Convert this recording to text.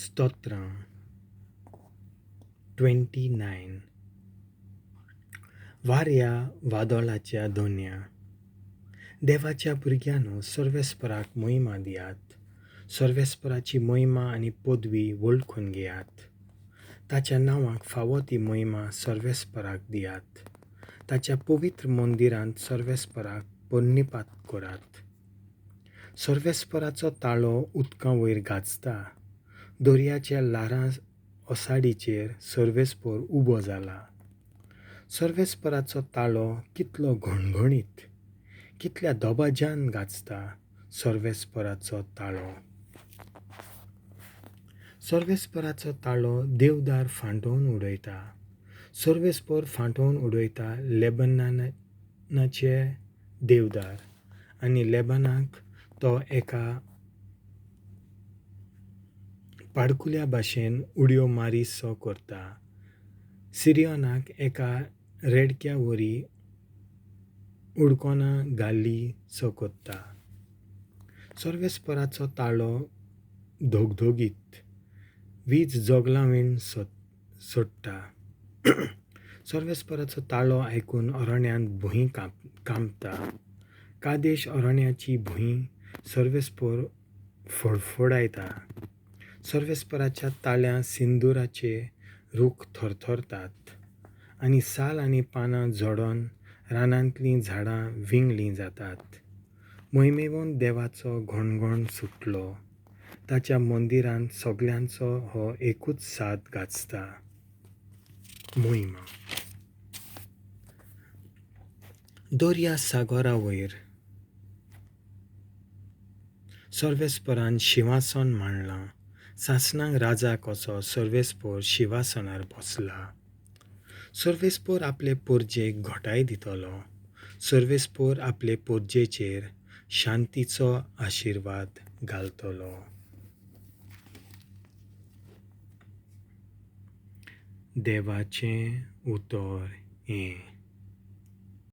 Stotram 29.Varea-vadollachea दोन्या देवाच्या भुरग्यांनो सर्वेस्पराक mhoima दियात. सर्वेस्पराची mhoima आनी podvi vollkhun gheiat. ताच्या नांवाक favo ती mhoima सर्वेस्पराक दियात. ताच्या povitr mondirant Sorvesporak pornnipat korat. Sorvesporacho tallo udका वयर गाजता. दर्याच्या lharam-osaddicher Sorvespor उबो जाला. Sorvesporacho tallo कितलो घणघणीत, कितल्या दोबाज्यान गाजता Sorvesporacho tallo. Sorvesporacho tallo देवदार फांटोवन उडयता. Sorvespor फांटोवन उडयता लेबनानाचे देवदार आनी लेबानाक तो एका पाडकुल्या भाशेन उडयो मारीसो करता. सिरियोनाक एका रेडक्या वरी उडकोना ghali-so करता. Sorvesporacho tallo धोगधोगीत, वीज जोगलावीण सोडटा. Sorvesporacho tallo आयकून अरण्यांत भुंय कांपता. कादेश अरण्याची भुंय Sorvespor फडफडायता. Sorvesporaच्या ताळ्यां सिंदुराचे रूख थरथरतात आनी साल आनी पानां झडोन रानांतलीं झाडां विंगलीं जातात. मोहिमेवून देवाचो घणघण सुटलो. ताच्या मंदिरांत सगळ्यांचो हो एकूच साद गाजता. mhoima. दर्या सागरा वयर Sorvesporान शिवासन मांडलां. सासणांक राजा कसो Sorvespor शिवासनार बसला. Sorvespor आपले पोरजेक घोटाय दितलो. Sorvespor आपले पोरजेचेर शांतीचो आशिर्वाद घालतलो. देवाचें उतर हें.